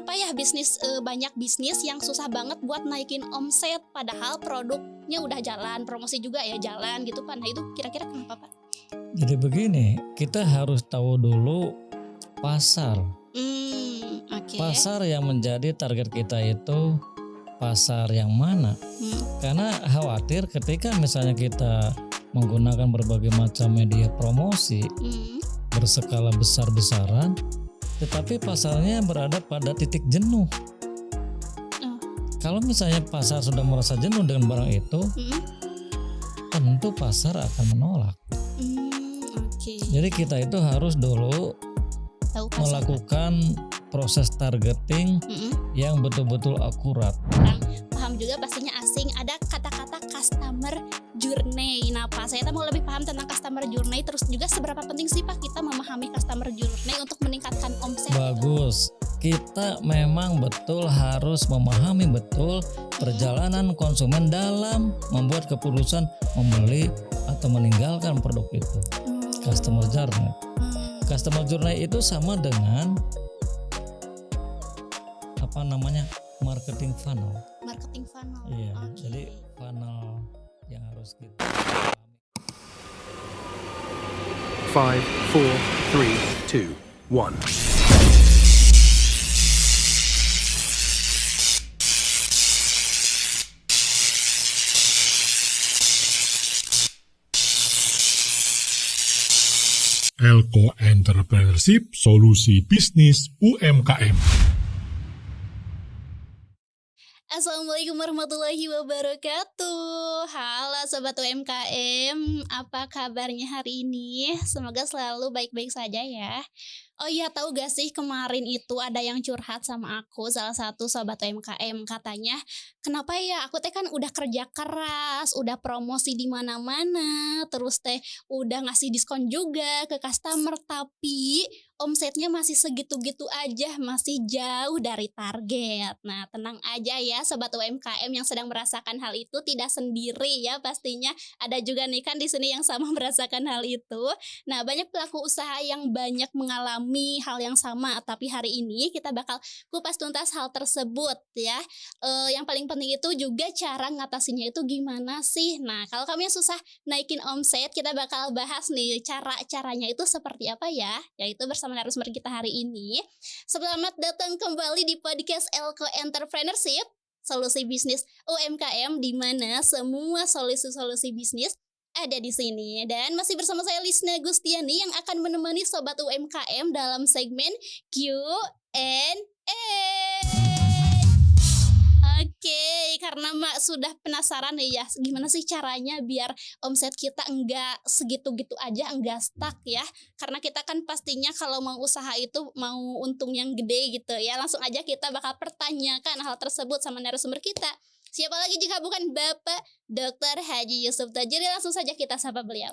kenapa ya banyak bisnis yang susah banget buat naikin omset padahal produknya udah jalan, promosi juga ya jalan gitu Pak. Nah itu kira-kira kenapa Pak? Jadi begini, kita harus tahu dulu pasar. Oke. Pasar yang menjadi target kita itu pasar yang mana? Karena khawatir ketika misalnya kita menggunakan berbagai macam media promosi berskala besar-besaran, tetapi pasarnya berada pada titik jenuh. Kalau misalnya pasar sudah merasa jenuh dengan barang itu, tentu pasar akan menolak. Jadi kita itu harus dulu melakukan proses targeting yang betul-betul akurat. Paham juga pastinya asing ada kata-kata customer journey. Nah Pak, saya mau lebih paham tentang customer journey, terus juga seberapa penting sih Pak kita memahami customer journey untuk meningkatkan omset? Bagus, kita memang betul harus memahami betul perjalanan konsumen dalam membuat keputusan membeli atau meninggalkan produk itu. Customer journey. Customer journey itu sama dengan marketing funnel. Marketing funnel. Iya, jadi funnel yang harus kita 5, 4, 3, 2, 1. Elko Entrepreneurship, solusi bisnis UMKM. Assalamualaikum warahmatullahi wabarakatuh. Halo Sobat UMKM, apa kabarnya hari ini? Semoga selalu baik-baik saja ya. Oh iya, tahu gak sih kemarin itu ada yang curhat sama aku, salah satu Sobat UMKM. Katanya, kenapa ya aku teh kan udah kerja keras, udah promosi di mana-mana, terus teh udah ngasih diskon juga ke customer, tapi omsetnya masih segitu-gitu aja, masih jauh dari target. Nah, tenang aja ya Sobat UMKM yang sedang merasakan hal itu, tidak sendiri ya pastinya. Ada juga nih kan di sini yang sama merasakan hal itu. Nah, banyak pelaku usaha yang banyak mengalami hal yang sama, tapi hari ini kita bakal kupas tuntas hal tersebut ya. Yang paling penting itu juga cara ngatasinnya itu gimana sih. Nah, kalau kamu yang susah naikin omset, kita bakal bahas nih caranya itu seperti apa ya, yaitu bersama narasumber kita hari ini. Selamat datang kembali di podcast Elko Entrepreneurship, solusi bisnis UMKM, di mana semua solusi bisnis ada di sini. Dan masih bersama saya Lisna Gustiani yang akan menemani Sobat UMKM dalam segmen Q&A. Oke, karena Mak sudah penasaran nih ya, gimana sih caranya biar omset kita enggak segitu-gitu aja, enggak stuck ya. Karena kita kan pastinya kalau mau usaha itu mau untung yang gede gitu ya. Langsung aja kita bakal pertanyakan hal tersebut sama narasumber kita. Siapa lagi jika bukan Bapak Dr. Haji Yusuf Tajiri. Langsung saja kita sapa beliau.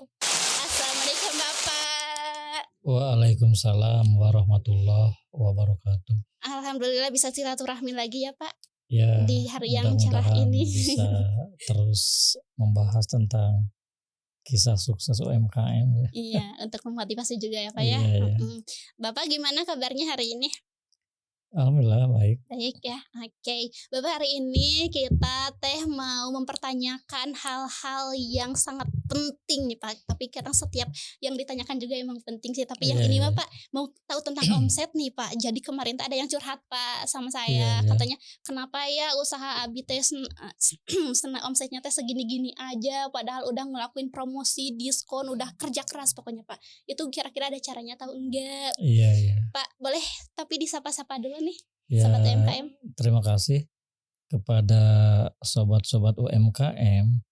Assalamualaikum Bapak. Waalaikumsalam warahmatullahi wabarakatuh. Alhamdulillah bisa silaturahmi lagi ya Pak. Ya, di hari yang cerah ini bisa terus membahas tentang kisah sukses UMKM ya. Iya, untuk memotivasi juga ya Pak ya. Iya. Bapak gimana kabarnya hari ini? Alhamdulillah baik. Baik ya, oke. Bapak, hari ini kita mau mempertanyakan hal-hal yang sangat penting nih Pak. Tapi kadang setiap yang ditanyakan juga emang penting sih. Tapi yang ini Pak mau tahu tentang omset nih Pak. Jadi kemarin ada yang curhat Pak sama saya. Katanya kenapa ya usaha Abi teh omsetnya teh segini-gini aja. Padahal udah ngelakuin promosi, diskon, udah kerja keras pokoknya Pak. Itu kira-kira ada caranya tahu enggak? Iya. Pak, boleh tapi disapa-sapa dulu nih ya, Sobat UMKM. Terima kasih kepada sobat-sobat UMKM.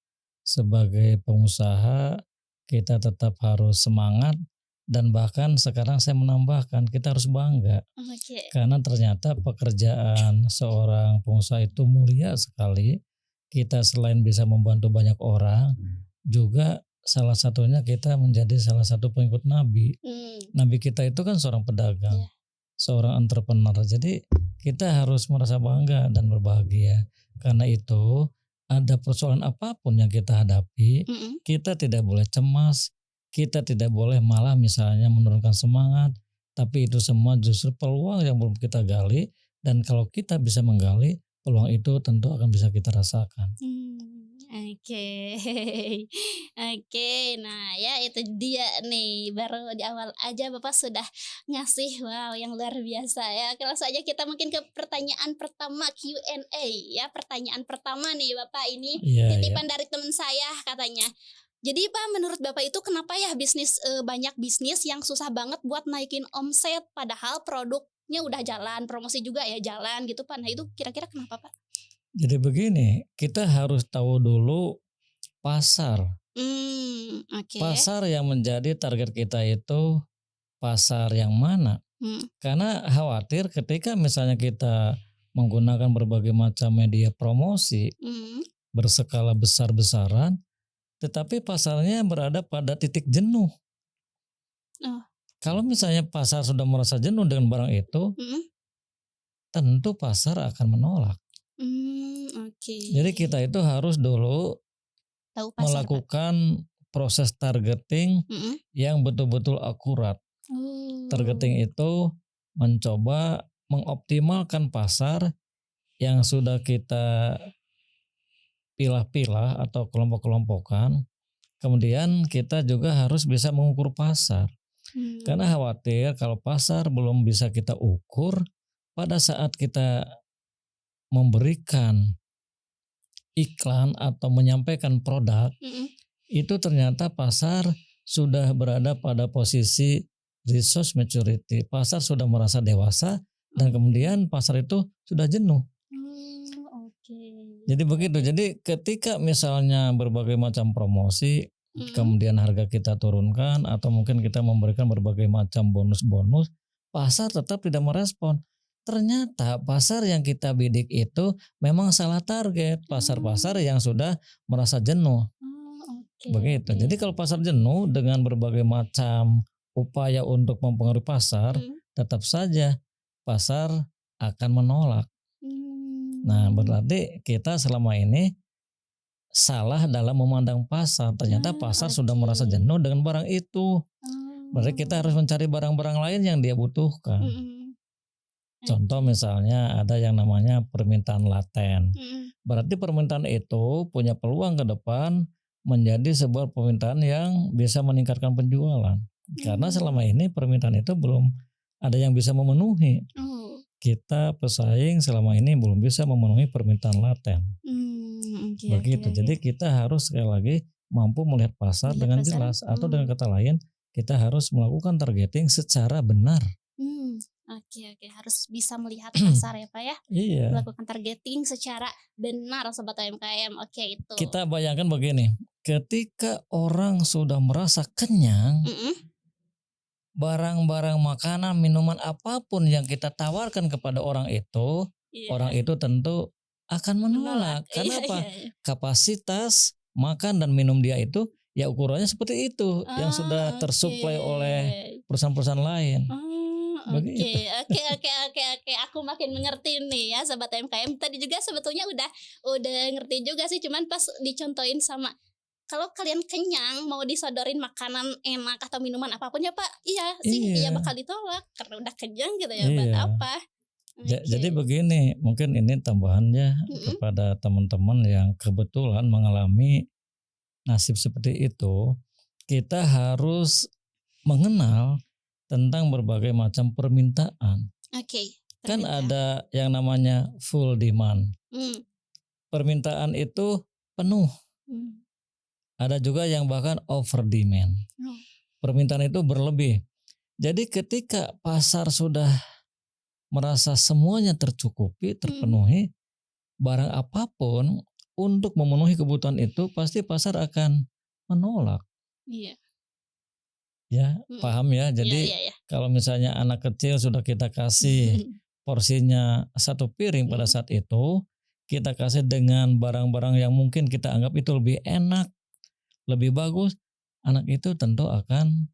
Sebagai pengusaha kita tetap harus semangat, dan bahkan sekarang saya menambahkan kita harus bangga. Karena ternyata pekerjaan seorang pengusaha itu mulia sekali. Kita selain bisa membantu banyak orang, juga salah satunya kita menjadi salah satu pengikut Nabi. Nabi kita itu kan seorang pedagang, seorang entrepreneur. Jadi kita harus merasa bangga dan berbahagia. Karena itu ada persoalan apapun yang kita hadapi, kita tidak boleh cemas, kita tidak boleh malah misalnya menurunkan semangat, tapi itu semua justru peluang yang belum kita gali Dan kalau kita bisa menggali, peluang itu tentu akan bisa kita rasakan. Oke. Oke, nah ya itu dia nih, baru di awal aja Bapak sudah ngasih wow yang luar biasa ya. Oke langsung aja kita mungkin ke pertanyaan pertama Q&A ya. Pertanyaan pertama nih Bapak, ini Iya, iya. titipan dari teman saya katanya. Jadi Pak, menurut Bapak itu kenapa ya banyak bisnis yang susah banget buat naikin omset padahal produknya udah jalan, promosi juga ya jalan gitu Pak. Nah itu kira-kira kenapa Pak? Jadi begini, kita harus tahu dulu pasar. Oke. Pasar yang menjadi target kita itu pasar yang mana? Hmm. Karena khawatir ketika misalnya kita menggunakan berbagai macam media promosi berskala besar-besaran, tetapi pasarnya berada pada titik jenuh. Oh. Kalau misalnya pasar sudah merasa jenuh dengan barang itu, tentu pasar akan menolak. Oke. Jadi kita itu harus dulu Tahu pasar Pak. melakukan proses targeting yang betul-betul akurat. Oh. Targeting itu mencoba mengoptimalkan pasar yang sudah kita pilah-pilah atau kelompok-kelompokkan. Kemudian kita juga harus bisa mengukur pasar. Karena khawatir kalau pasar belum bisa kita ukur, pada saat kita memberikan iklan atau menyampaikan produk, itu ternyata pasar sudah berada pada posisi resource maturity. Pasar sudah merasa dewasa dan kemudian pasar itu sudah jenuh. Oke. Jadi begitu. Jadi ketika misalnya berbagai macam promosi, kemudian harga kita turunkan atau mungkin kita memberikan berbagai macam bonus-bonus, pasar tetap tidak merespon. Ternyata pasar yang kita bidik itu memang salah target, pasar-pasar yang sudah merasa jenuh. Oke. Begitu. Jadi kalau pasar jenuh dengan berbagai macam upaya untuk mempengaruhi pasar, tetap saja pasar akan menolak. Nah, berarti kita selama ini salah dalam memandang pasar. Ternyata pasar sudah merasa jenuh dengan barang itu. Berarti kita harus mencari barang-barang lain yang dia butuhkan. Contoh misalnya ada yang namanya permintaan laten. Berarti permintaan itu punya peluang ke depan menjadi sebuah permintaan yang bisa meningkatkan penjualan. Karena selama ini permintaan itu belum ada yang bisa memenuhi. Kita pesaing selama ini belum bisa memenuhi permintaan laten. Begitu. Jadi kita harus sekali lagi mampu melihat pasar dengan jelas, atau dengan kata lain kita harus melakukan targeting secara benar. Oke, harus bisa melihat pasar ya Pak ya. Iya. Melakukan targeting secara benar sobat UMKM. Oke itu. Kita bayangkan begini, ketika orang sudah merasa kenyang, barang-barang makanan, minuman apapun yang kita tawarkan kepada orang itu, orang itu tentu akan menolak. Karena apa? Kapasitas makan dan minum dia itu ya ukurannya seperti itu yang sudah tersuplai oleh perusahaan-perusahaan lain. Oke. Aku makin mengerti nih ya sobat UMKM. Tadi juga sebetulnya udah ngerti juga sih, cuman pas dicontohin sama kalau kalian kenyang mau disodorin makanan enak atau minuman apapun ya Pak, iya bakal ditolak karena udah kenyang gitu ya. Buat apa? Jadi begini, mungkin ini tambahannya kepada teman-teman yang kebetulan mengalami nasib seperti itu. Kita harus mengenal tentang berbagai macam permintaan. Kan ada yang namanya full demand. Permintaan itu penuh. Ada juga yang bahkan over demand. Permintaan itu berlebih. Jadi ketika pasar sudah merasa semuanya tercukupi, terpenuhi, barang apapun untuk memenuhi kebutuhan itu pasti pasar akan menolak. Iya. Ya, paham ya. Jadi kalau misalnya anak kecil sudah kita kasih porsinya 1 piring pada saat itu, kita kasih dengan barang-barang yang mungkin kita anggap itu lebih enak, lebih bagus, anak itu tentu akan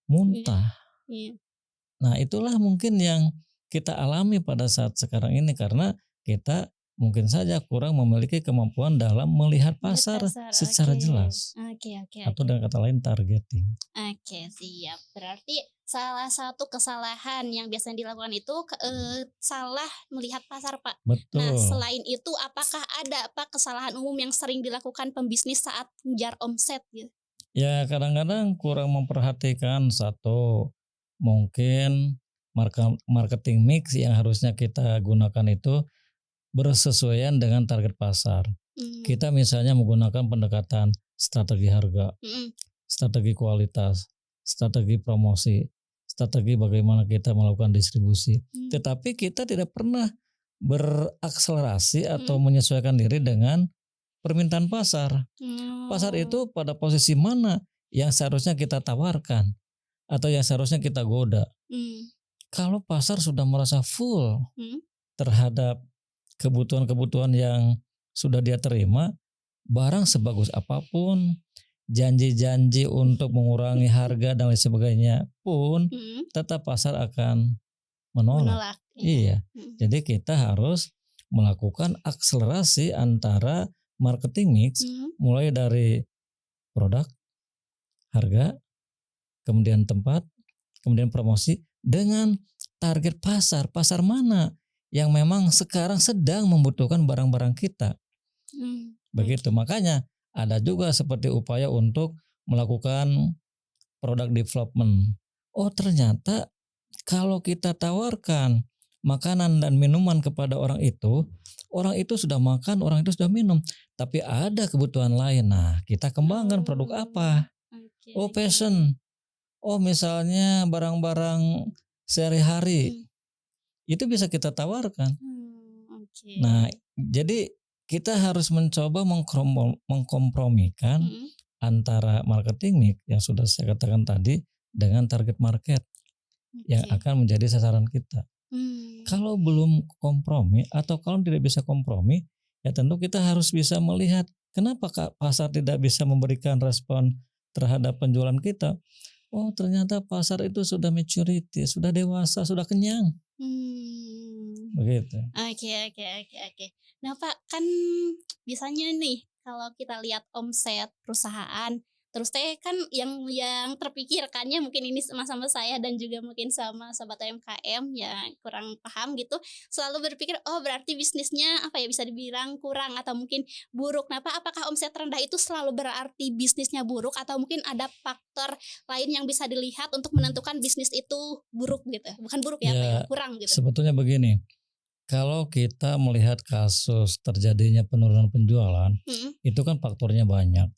muntah. Nah, itulah mungkin yang kita alami pada saat sekarang ini karena kita mungkin saja kurang memiliki kemampuan dalam melihat pasar Pasar, secara oke. jelas. Oke. Atau dengan kata lain targeting. Oke, siap. Berarti salah satu kesalahan yang biasanya dilakukan itu salah melihat pasar, Pak. Nah, Betul. selain itu apakah ada Pak kesalahan umum yang sering dilakukan pembisnis saat mengejar omset gitu? Ya kadang-kadang kurang memperhatikan satu, mungkin marketing mix yang harusnya kita gunakan itu bersesuaian dengan target pasar. Kita misalnya menggunakan pendekatan strategi harga, strategi kualitas, strategi promosi, strategi bagaimana kita melakukan distribusi. Tetapi kita tidak pernah berakselerasi atau menyesuaikan diri dengan permintaan pasar. Pasar itu pada posisi mana yang seharusnya kita tawarkan atau yang seharusnya kita goda. Kalau pasar sudah merasa full terhadap kebutuhan-kebutuhan yang sudah dia terima, barang sebagus apapun, janji-janji untuk mengurangi harga dan lain sebagainya pun tetap pasar akan menolak. Iya. Jadi kita harus melakukan akselerasi antara marketing mix mulai dari produk, harga, kemudian tempat, kemudian promosi dengan target pasar. Pasar mana yang memang sekarang sedang membutuhkan barang-barang kita. Begitu. Makanya ada juga seperti upaya untuk melakukan product development. Oh ternyata kalau kita tawarkan makanan dan minuman kepada orang itu sudah makan, orang itu sudah minum. Tapi ada kebutuhan lain. Nah kita kembangkan produk apa? Oh fashion. Oh misalnya barang-barang sehari-hari. Itu bisa kita tawarkan. Nah, jadi kita harus mencoba mengkompromikan antara marketing mix yang sudah saya katakan tadi dengan target market yang akan menjadi sasaran kita. Kalau belum kompromi atau kalau tidak bisa kompromi, ya tentu kita harus bisa melihat kenapa pasar tidak bisa memberikan respon terhadap penjualan kita. Oh ternyata pasar itu sudah maturity, sudah dewasa, sudah kenyang. Begitu. Oke. Nah Pak, kan biasanya nih kalau kita lihat omset perusahaan, terus kan yang terpikirkannya mungkin ini sama-sama saya dan juga mungkin sama sobat UMKM yang kurang paham gitu, selalu berpikir oh berarti bisnisnya bisa dibilang kurang atau mungkin buruk. Nah Pak, apakah omset rendah itu selalu berarti bisnisnya buruk atau mungkin ada faktor lain yang bisa dilihat untuk menentukan bisnis itu buruk gitu? Bukan buruk ya, kurang gitu. Sebetulnya begini. Kalau kita melihat kasus terjadinya penurunan penjualan, itu kan faktornya banyak.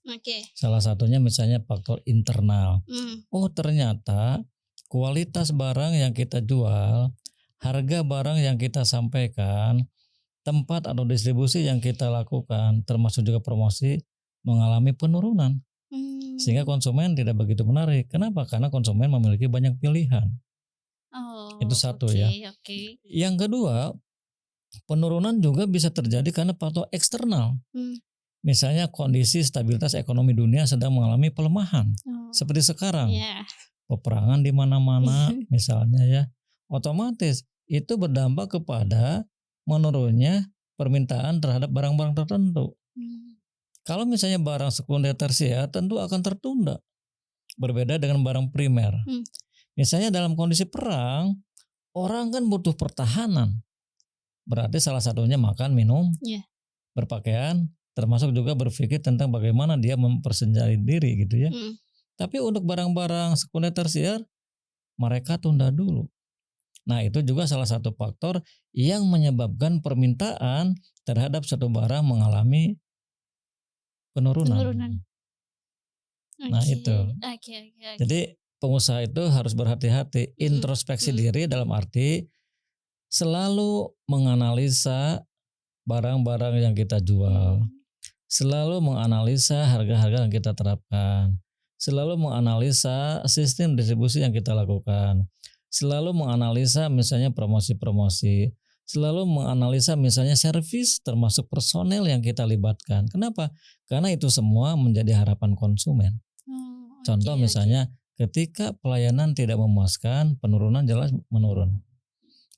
Salah satunya misalnya faktor internal. Oh ternyata kualitas barang yang kita jual, harga barang yang kita sampaikan, tempat atau distribusi yang kita lakukan, termasuk juga promosi, mengalami penurunan. Sehingga konsumen tidak begitu menarik. Kenapa? Karena konsumen memiliki banyak pilihan. Itu satu ya. Yang kedua, penurunan juga bisa terjadi karena faktor eksternal. Misalnya kondisi stabilitas ekonomi dunia sedang mengalami pelemahan. Seperti sekarang. Peperangan di mana-mana misalnya ya. Otomatis itu berdampak kepada menurunnya permintaan terhadap barang-barang tertentu. Kalau misalnya barang sekunder tersier tentu akan tertunda. Berbeda dengan barang primer. Misalnya dalam kondisi perang, orang kan butuh pertahanan. Berarti salah satunya makan, minum, berpakaian, termasuk juga berpikir tentang bagaimana dia mempersenjatai diri gitu ya. Tapi untuk barang-barang sekunder tersier, mereka tunda dulu. Nah itu juga salah satu faktor yang menyebabkan permintaan terhadap satu barang mengalami penurunan. Nah itu. Jadi pengusaha itu harus berhati-hati, introspeksi diri dalam arti selalu menganalisa barang-barang yang kita jual, selalu menganalisa harga-harga yang kita terapkan, selalu menganalisa sistem distribusi yang kita lakukan, selalu menganalisa misalnya promosi-promosi, selalu menganalisa misalnya servis termasuk personel yang kita libatkan. Kenapa? Karena itu semua menjadi harapan konsumen. Contoh misalnya ketika pelayanan tidak memuaskan, penurunan jelas menurun.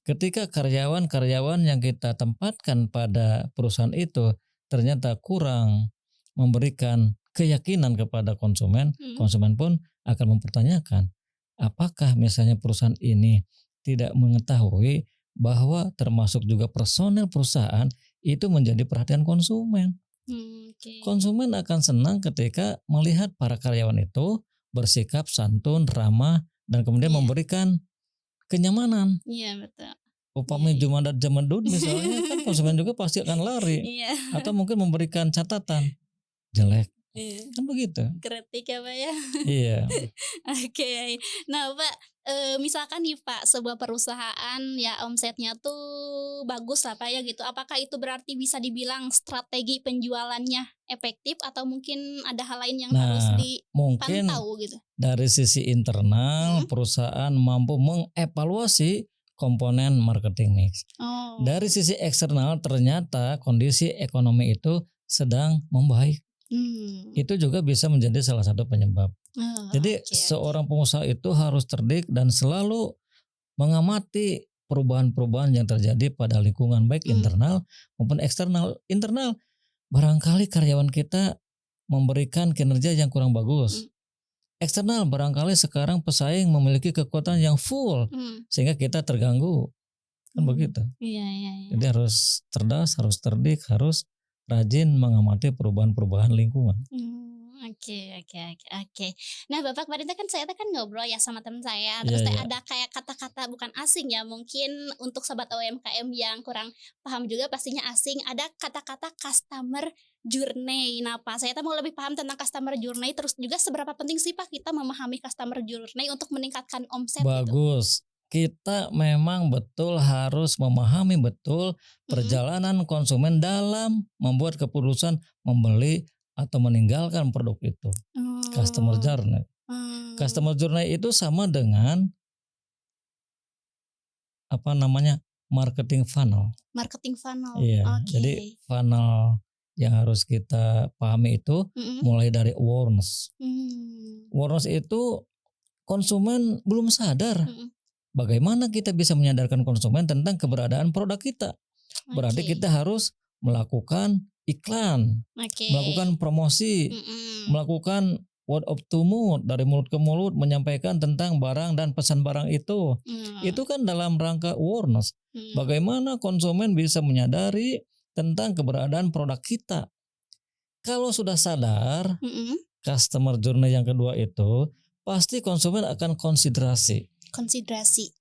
ketika karyawan-karyawan yang kita tempatkan pada perusahaan itu ternyata kurang memberikan keyakinan kepada konsumen, konsumen pun akan mempertanyakan apakah misalnya perusahaan ini tidak mengetahui bahwa termasuk juga personel perusahaan itu menjadi perhatian konsumen. Oke. Konsumen akan senang ketika melihat para karyawan itu bersikap santun, ramah, dan kemudian Iya. memberikan kenyamanan. Iya, betul. Upamanya Iya. Jumandat Jamendut misalnya kan konsumen juga pasti akan lari Iya. atau mungkin memberikan catatan jelek, Iya. kan begitu. Kritik ya Pak ya. Iya. Oke. Nah Pak, misalkan nih Pak, sebuah perusahaan ya omsetnya tuh bagus lah Pak ya gitu. Apakah itu berarti bisa dibilang strategi penjualannya efektif atau mungkin ada hal lain yang harus Nah, mungkin dipantau gitu? dari sisi internal perusahaan mampu mengevaluasi komponen marketing mix. Oh. Dari sisi eksternal ternyata kondisi ekonomi itu sedang membaik. Itu juga bisa menjadi salah satu penyebab. Oh, Jadi oke. seorang pengusaha itu harus cerdik dan selalu mengamati perubahan-perubahan yang terjadi pada lingkungan baik internal maupun eksternal. Internal barangkali karyawan kita memberikan kinerja yang kurang bagus. Eksternal barangkali sekarang pesaing memiliki kekuatan yang full sehingga kita terganggu. Kan begitu. Iya. Jadi harus cerdas, harus cerdik, harus rajin mengamati perubahan-perubahan lingkungan. Oke. Nah Bapak kemarin kan saya kan ngobrol ya sama teman saya. Iya, Terus iya. ada kayak kata-kata bukan asing ya, mungkin untuk sobat UMKM yang kurang paham juga pastinya asing. Ada kata-kata customer journey. Nah Pak, saya mau lebih paham tentang customer journey. Terus juga seberapa penting sih Pak kita memahami customer journey untuk meningkatkan omset gitu? Bagus. Kita memang betul harus memahami betul perjalanan konsumen dalam membuat keputusan membeli atau meninggalkan produk itu. Customer journey. Customer journey itu sama dengan marketing funnel. Marketing funnel. Iya. Oke. Jadi funnel yang harus kita pahami itu mulai dari awareness. Awareness itu konsumen belum sadar. Bagaimana kita bisa menyadarkan konsumen tentang keberadaan produk kita? Berarti kita harus melakukan iklan, melakukan promosi, melakukan word of to mouth, dari mulut ke mulut menyampaikan tentang barang dan pesan barang itu. Itu kan dalam rangka awareness. Bagaimana konsumen bisa menyadari tentang keberadaan produk kita. Kalau sudah sadar, customer journey yang kedua itu pasti konsumen akan konsiderasi.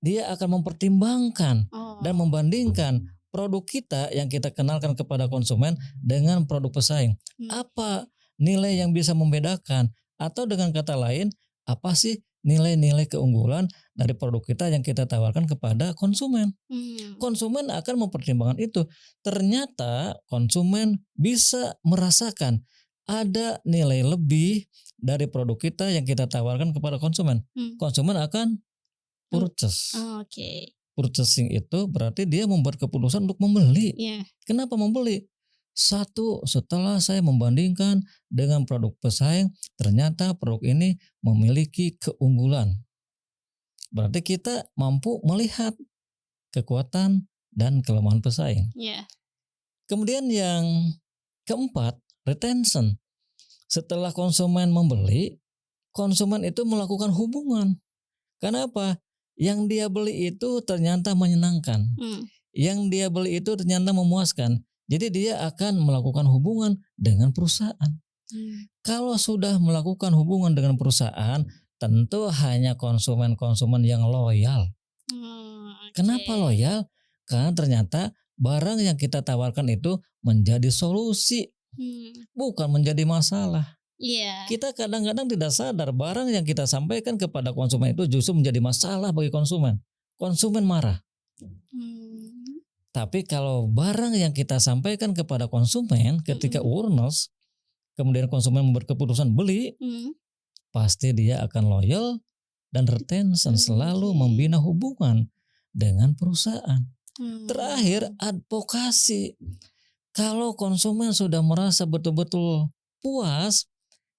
Dia akan mempertimbangkan dan membandingkan produk kita yang kita kenalkan kepada konsumen dengan produk pesaing. Apa nilai yang bisa membedakan? Atau dengan kata lain, apa sih nilai-nilai keunggulan dari produk kita yang kita tawarkan kepada konsumen? Konsumen akan mempertimbangkan itu. Ternyata konsumen bisa merasakan ada nilai lebih dari produk kita yang kita tawarkan kepada konsumen. Konsumen akan purchase. Purchasing itu berarti dia membuat keputusan untuk membeli. Kenapa membeli? Satu, setelah saya membandingkan dengan produk pesaing, ternyata produk ini memiliki keunggulan. Berarti kita mampu melihat kekuatan dan kelemahan pesaing. Kemudian yang keempat, retention. Setelah konsumen membeli, konsumen itu melakukan hubungan. Kenapa? Yang dia beli itu ternyata menyenangkan. Yang dia beli itu ternyata memuaskan. Jadi dia akan melakukan hubungan dengan perusahaan. Kalau sudah melakukan hubungan dengan perusahaan, tentu hanya konsumen-konsumen yang loyal. Kenapa loyal? Karena ternyata barang yang kita tawarkan itu menjadi solusi, bukan menjadi masalah. Kita kadang-kadang tidak sadar barang yang kita sampaikan kepada konsumen itu justru menjadi masalah bagi konsumen. Konsumen marah. Tapi kalau barang yang kita sampaikan kepada konsumen ketika awareness, kemudian konsumen membuat keputusan beli, pasti dia akan loyal dan retention, selalu membina hubungan dengan perusahaan. Terakhir, advokasi. Kalau konsumen sudah merasa betul-betul puas,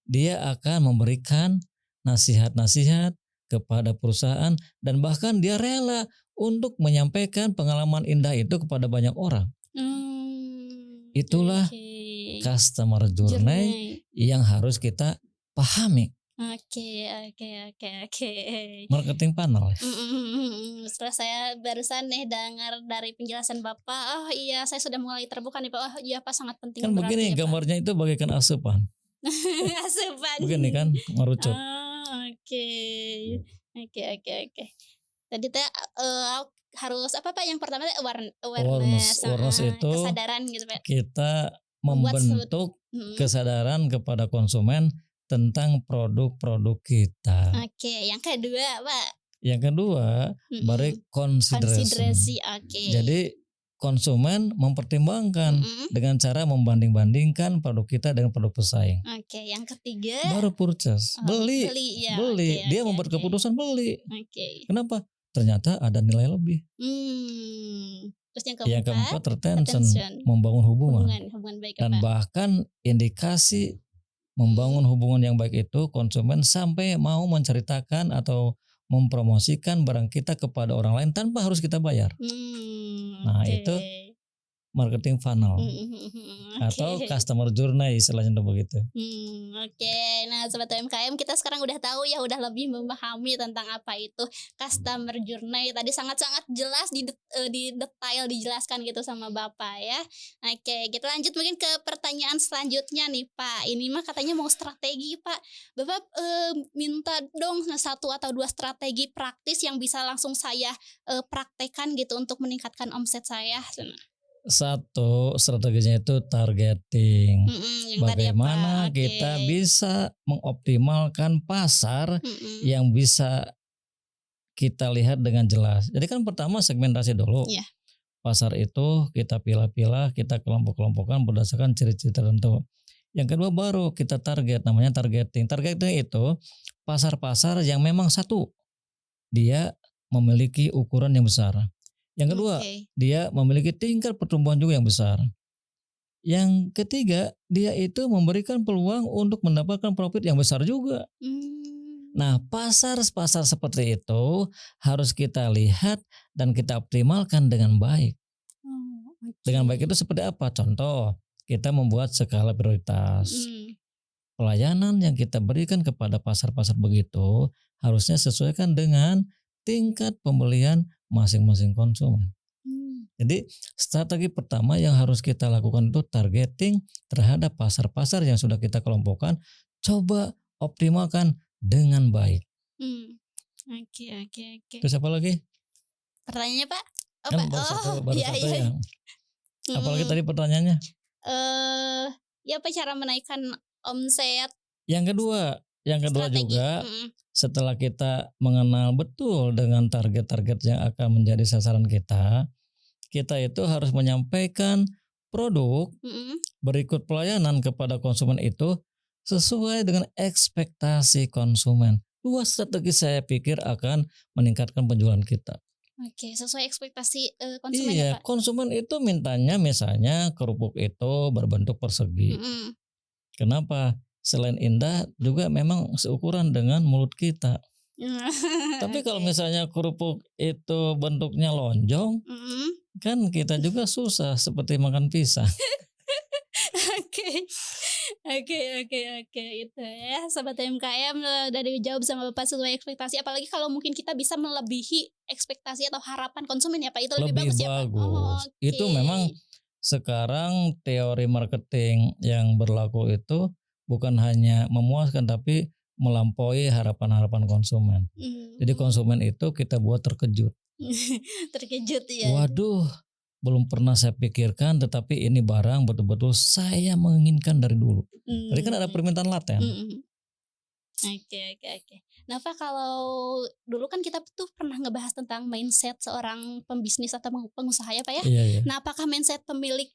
dia akan memberikan nasihat-nasihat kepada perusahaan, dan bahkan dia rela untuk menyampaikan pengalaman indah itu kepada banyak orang. Itulah Oke. customer journey yang harus kita pahami. Oke. Marketing funnel. Setelah saya barusan nih dengar dari penjelasan Bapak, oh iya saya sudah mulai terbuka nih Pak. Oh iya Pak, sangat penting Kan berarti begini ya Pak. gambarnya itu bagaikan asupan. Asupan. Begini kan merucut. Oke. Tadi teh harus apa Pak? Yang pertama teh awareness, Awareness itu kesadaran gitu Pak. kita Membuat membentuk kesadaran kepada konsumen tentang produk-produk kita. Oke, yang kedua Pak. Yang kedua, baru consideration. Konsiderasi, oke. Jadi konsumen mempertimbangkan dengan cara membanding-bandingkan produk kita dengan produk pesaing. Oke, yang ketiga. Baru purchase, beli. Ya, Beli. oke, Dia membuat keputusan beli. Oke. Kenapa? Ternyata ada nilai lebih. Terus Yang keempat, retention, membangun hubungan baik dan Pak. bahkan indikasi membangun hubungan yang baik itu konsumen sampai mau menceritakan atau mempromosikan barang kita kepada orang lain tanpa harus kita bayar. Nah, itu marketing funnel atau customer journey istilahnya begitu. Oke. Nah, sobat UMKM, kita sekarang udah tahu ya, udah lebih memahami tentang apa itu customer journey. Tadi sangat-sangat jelas di detail dijelaskan gitu sama Bapak ya. Oke, kita lanjut mungkin ke pertanyaan selanjutnya nih Pak. Ini mah katanya mau strategi Pak. Bapak minta dong 1 atau 2 strategi praktis yang bisa langsung saya praktekkan gitu untuk meningkatkan omset saya. Satu, strateginya itu targeting. Bagaimana tadi apa? kita bisa mengoptimalkan pasar yang bisa kita lihat dengan jelas. Jadi kan pertama segmentasi dulu. Yeah. Pasar itu kita pilah-pilah, kita kelompok-kelompokkan berdasarkan ciri-ciri tertentu. Yang kedua baru kita target, namanya targeting. Targeting itu pasar-pasar yang memang satu, dia memiliki ukuran yang besar. Yang kedua, dia memiliki tingkat pertumbuhan juga yang besar. Yang ketiga, dia itu memberikan peluang untuk mendapatkan profit yang besar juga. Nah, pasar-pasar seperti itu harus kita lihat dan kita optimalkan dengan baik. Dengan baik itu seperti apa? Contoh, kita membuat skala prioritas. Pelayanan yang kita berikan kepada pasar-pasar begitu harusnya sesuaikan dengan tingkat pembelian masing-masing konsumen. Jadi strategi pertama yang harus kita lakukan itu targeting terhadap pasar-pasar yang sudah kita kelompokkan. Coba optimalkan dengan baik. Oke. Terus apa lagi? Pertanyaannya Pak? Kan baru satu iya. ya. Apalagi tadi pertanyaannya? Ya apa cara menaikkan omset? Yang kedua Strategi. juga setelah kita mengenal betul dengan target-target yang akan menjadi sasaran kita itu harus menyampaikan produk berikut pelayanan kepada konsumen itu sesuai dengan ekspektasi konsumen. 2 strategi saya pikir akan meningkatkan penjualan kita. Oke, sesuai ekspektasi konsumen iya, ya Pak? Konsumen itu mintanya misalnya kerupuk itu berbentuk persegi. Kenapa? Selain indah juga memang seukuran dengan mulut kita. Tapi kalau misalnya kerupuk itu bentuknya lonjong, kan kita juga susah seperti makan pisang. Oke, itu ya Sobat UMKM udah dijawab sama Bapak sesuai ekspektasi. Apalagi kalau mungkin kita bisa melebihi ekspektasi atau harapan konsumen ya Pak, itu lebih bagus ya Pak. Itu memang sekarang teori marketing yang berlaku itu bukan hanya memuaskan tapi melampaui harapan-harapan konsumen. Jadi konsumen itu kita buat terkejut. Terkejut ya. Waduh, belum pernah saya pikirkan tetapi ini barang betul-betul saya menginginkan dari dulu. Tadi kan ada permintaan laten. Oke. Nah Pak, kalau dulu kan kita tuh pernah ngebahas tentang mindset seorang pembisnis atau pengusaha ya Pak ya. Iya. Nah apakah mindset pemilik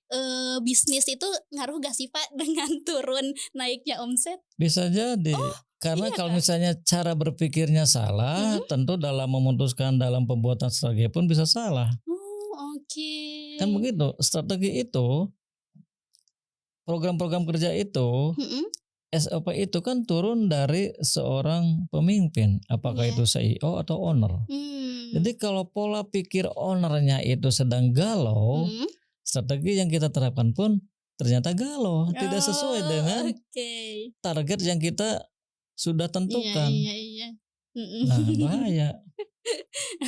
bisnis itu ngaruh gak sih Pak dengan turun naiknya omset? Bisa jadi. Karena iya, kalau Kak? misalnya cara berpikirnya salah, tentu dalam memutuskan dalam pembuatan strategi pun bisa salah. Oke. Kan begitu. Strategi itu, program-program kerja itu SOP itu kan turun dari seorang pemimpin, apakah Iya. itu CEO atau owner. Mmm. Jadi kalau pola pikir ownernya itu sedang galau, Mhm. strategi yang kita terapkan pun ternyata galau, tidak sesuai Oh, dengan oke. target yang kita sudah Iya tentukan. iya iya. Mhm. Nah, bahaya.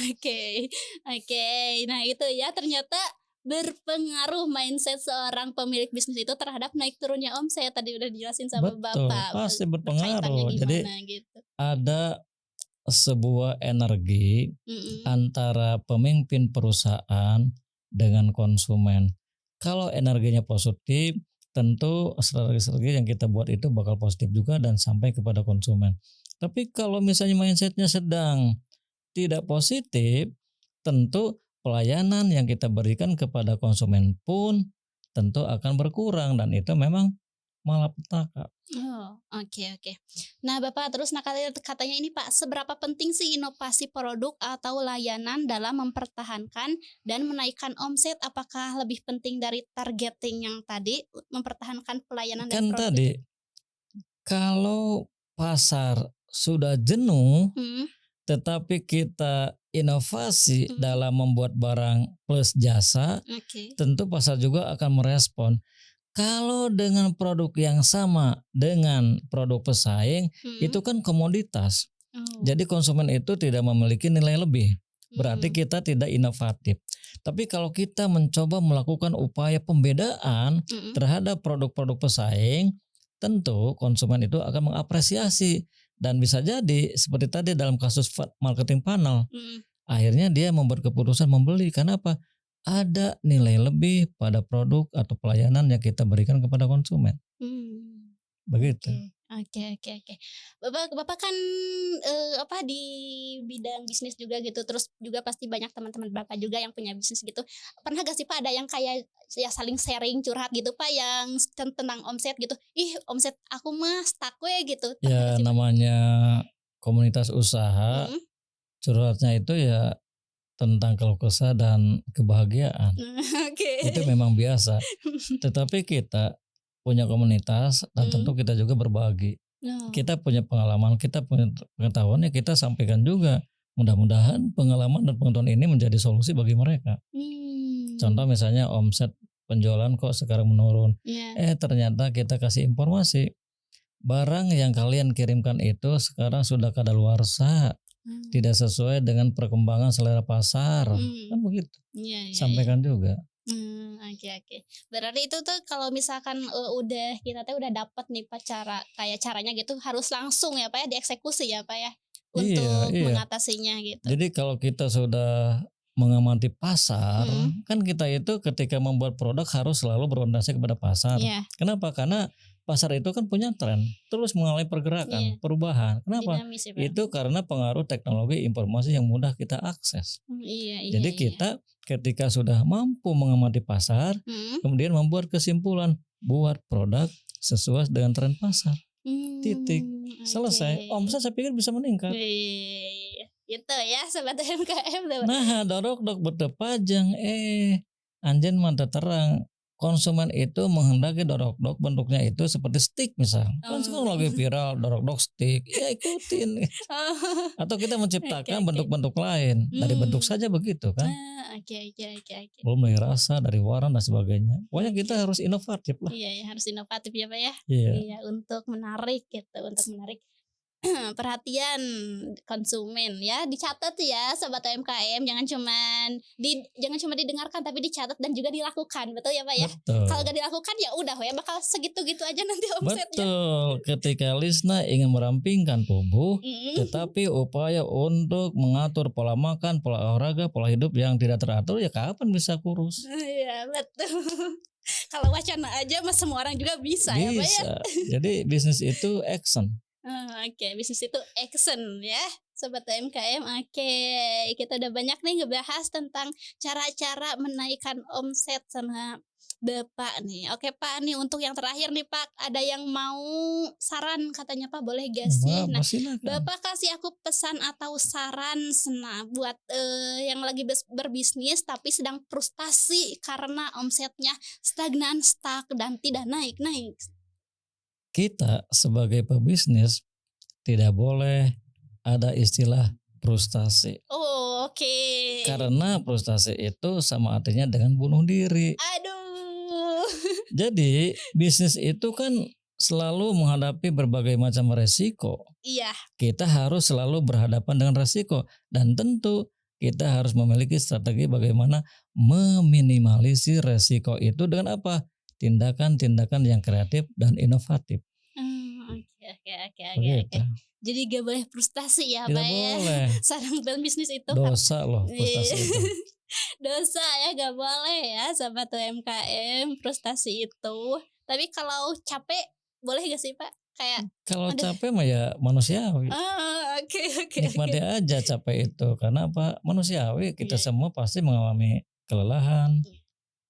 Oke, oke. Nah itu ya ternyata berpengaruh mindset seorang pemilik bisnis itu terhadap naik turunnya omset. Tadi udah dijelasin sama Betul, Bapak, pasti berkaitannya berpengaruh. Jadi gimana gitu. ada sebuah energi Mhm. antara pemimpin perusahaan dengan konsumen. Kalau energinya positif, tentu strategi-strategi yang kita buat itu bakal positif juga dan sampai kepada konsumen. Tapi kalau misalnya mindsetnya sedang tidak positif, tentu pelayanan yang kita berikan kepada konsumen pun tentu akan berkurang dan itu memang malapetaka. Oh, oke oke. Nah Bapak terus katanya ini Pak, seberapa penting sih inovasi produk atau layanan dalam mempertahankan dan menaikkan omset? Apakah lebih penting dari targeting yang tadi, mempertahankan pelayanan dan Kan produk itu? tadi kalau pasar sudah jenuh Mhm tetapi kita inovasi mhm, dalam membuat barang plus jasa, oke. tentu pasar juga akan merespon. Kalau dengan produk yang sama dengan produk pesaing, Mhm. itu kan komoditas. Oh, Jadi konsumen itu tidak memiliki nilai lebih. Berarti mmm, kita tidak inovatif. Tapi kalau kita mencoba melakukan upaya pembedaan mhm terhadap produk-produk pesaing, tentu konsumen itu akan mengapresiasi dan bisa jadi seperti tadi dalam kasus marketing funnel, mhm, akhirnya dia membuat keputusan membeli karena apa? Ada nilai lebih pada produk atau pelayanan yang kita berikan kepada konsumen. mmm, Begitu. oke oke oke oke. Bapak Bapak kan, apa, di bidang bisnis juga gitu, terus juga pasti banyak teman-teman Bapak juga yang punya bisnis gitu. Pernah gak sih Pak ada yang kayak ya saling sharing curhat gitu Pak yang tentang omset gitu, "Ih omset aku mah stuck we," gitu, pernah gak Ya sih Pak? namanya komunitas usaha, Mhm. curhatnya itu ya tentang keluh kesah dan kebahagiaan. Itu Oke. memang biasa. Tetapi kita punya komunitas dan tentu Mmm, kita juga berbagi. oh, Kita punya pengalaman, kita punya pengetahuan ya kita sampaikan juga. Mudah-mudahan pengalaman dan pengetahuan ini menjadi solusi bagi mereka. mmm, Contoh misalnya omset penjualan kok sekarang menurun. iya, Ternyata kita kasih informasi. Barang yang kalian kirimkan itu sekarang sudah kadaluarsa, mmm, tidak sesuai dengan perkembangan selera pasar. mhm, Kan begitu. iya iya iya. Sampaikan juga. Oke oke. Berarti itu tuh kalau misalkan, udah kita tuh udah dapet nih Pak kayak caranya gitu harus langsung ya Pak ya, dieksekusi ya Pak ya, Iya, untuk iya. mengatasinya gitu. Jadi kalau kita sudah mengamati pasar, Mhm, kan kita itu ketika membuat produk harus selalu berorientasi kepada pasar. iya Kenapa? Karena pasar itu kan punya tren, terus mengalami pergerakan, iya, perubahan. Kenapa? dinamis ya Pak. Itu karena pengaruh teknologi informasi yang mudah kita akses. Iya iya Jadi iya. kita ketika sudah mampu mengamati pasar, Mhm, kemudian membuat kesimpulan, buat produk sesuai dengan tren pasar. Titik. oke. Selesai. Omset saya pikir bisa meningkat. Wih, itu ya sobat UMKM tuh. Nah, dorok dok bertepajang, anjen mata terang. Konsumen itu menghendaki dorok dok bentuknya itu seperti stick misal. Kan sekarang Oh. lagi viral dorok dok stick, ya ikutin. Oh, Atau kita oke menciptakan oke. bentuk-bentuk lain dari bentuk Mmm, saja begitu kan. oke oke oke oke. Belum dari rasa, dari warna dan sebagainya. Pokoknya kita Oke. harus inovatif lah. Iya ya, harus inovatif ya, Pak, ya. Iya, Iya, untuk menarik gitu, untuk menarik perhatian konsumen ya. Dicatat ya sobat UMKM, jangan cuma didengarkan tapi dicatat dan juga dilakukan, betul ya, Pak, ya? Kalau betul. nggak dilakukan ya udah ya bakal segitu-gitu aja nanti omsetnya. Betul, ketika Lisna ingin merampingkan tubuh, Mhm. tetapi upaya untuk mengatur pola makan, pola olahraga, pola hidup yang tidak teratur, ya kapan bisa kurus? Iya, betul. Kalau wacana aja mah semua orang juga bisa ya, Pak, ya? Bisa. Jadi bisnis itu action. Oke, bisnis itu action ya, sobat UMKM. Oke, kita udah banyak nih ngebahas tentang cara-cara menaikkan omset sama Bapak nih. Oke Pak, nih untuk yang terakhir nih Pak, ada yang mau saran katanya Pak, boleh gak sih? Wah, Nah, persilakan. Bapak kasih aku pesan atau saran buat yang lagi berbisnis tapi sedang frustasi karena omsetnya stagnan, stuck dan tidak naik-naik. kita sebagai pebisnis tidak boleh ada istilah frustasi. Oh, oke. Karena frustasi itu sama artinya dengan bunuh diri. Aduh. Jadi bisnis itu kan selalu menghadapi berbagai macam resiko. Iya. Kita harus selalu berhadapan dengan resiko. Dan tentu kita harus memiliki strategi bagaimana meminimalisir resiko itu dengan apa? Tindakan-tindakan yang kreatif dan inovatif. Oke. Begitu. Jadi gak boleh frustasi ya Tidak Pak ya. boleh. Sarang dalam bisnis itu kan Dosa loh frustasi itu. dosa ya, gak boleh ya sobat UMKM frustasi itu. Tapi kalau capek boleh gak sih Pak? Kayak Kalau aduh. capek mah ya manusiawi. Oke. Nikmati aja capek itu. Karena apa? Manusiawi. Kita Iya. semua pasti mengalami kelelahan. Iya.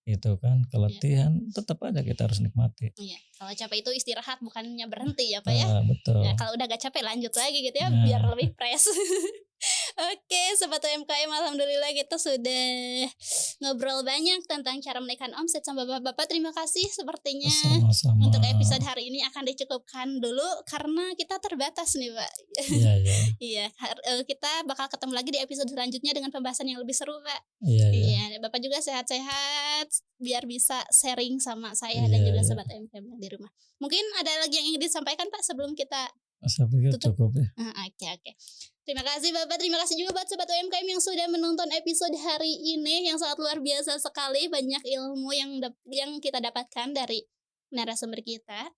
Itu kan keletihan. Tetap aja kita harus nikmati. Iya, kalau capek itu istirahat bukannya berhenti ya Pak ya. Betul. Ya, kalau udah gak capek lanjut lagi gitu ya Nah. biar lebih fresh. Oke, sobat UMKM, alhamdulillah kita sudah ngobrol banyak tentang cara menaikkan omset sama Bapak-bapak. Terima kasih sepertinya. Sama-sama. Untuk episode hari ini akan dicukupkan dulu karena kita terbatas nih Pak. Iya, iya. Iya, kita bakal ketemu lagi di episode selanjutnya dengan pembahasan yang lebih seru Pak. Iya. Iya, Bapak juga sehat-sehat biar bisa sharing sama saya dan Iya, juga iya. sobat UMKM yang di rumah. Mungkin ada lagi yang ingin disampaikan Pak sebelum kita. Saya pikir Tutup. cukup ya. Oke. Terima kasih Bapak, terima kasih juga buat sobat UMKM yang sudah menonton episode hari ini yang sangat luar biasa sekali, banyak ilmu yang kita dapatkan dari narasumber kita.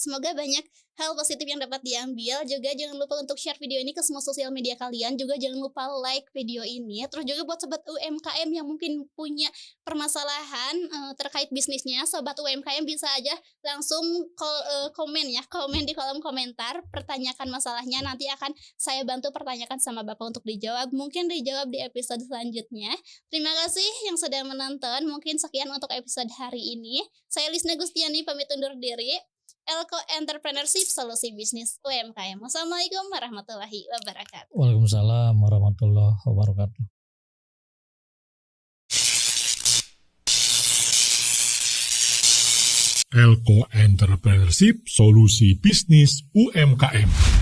Semoga banyak hal positif yang dapat diambil. Juga jangan lupa untuk share video ini ke semua sosial media kalian. Juga jangan lupa like video ini. Terus juga buat sobat UMKM yang mungkin punya permasalahan terkait bisnisnya, sobat UMKM bisa aja langsung komen di kolom komentar, pertanyakan masalahnya, nanti akan saya bantu pertanyakan sama Bapak untuk dijawab. Mungkin dijawab di episode selanjutnya. Terima kasih yang sudah menonton. Mungkin sekian untuk episode hari ini. Saya Lisna Gustiani pamit undur diri. Elko Entrepreneurship, solusi bisnis UMKM. Wassalamualaikum warahmatullahi wabarakatuh. Waalaikumsalam warahmatullahi wabarakatuh. Elko Entrepreneurship, solusi bisnis UMKM.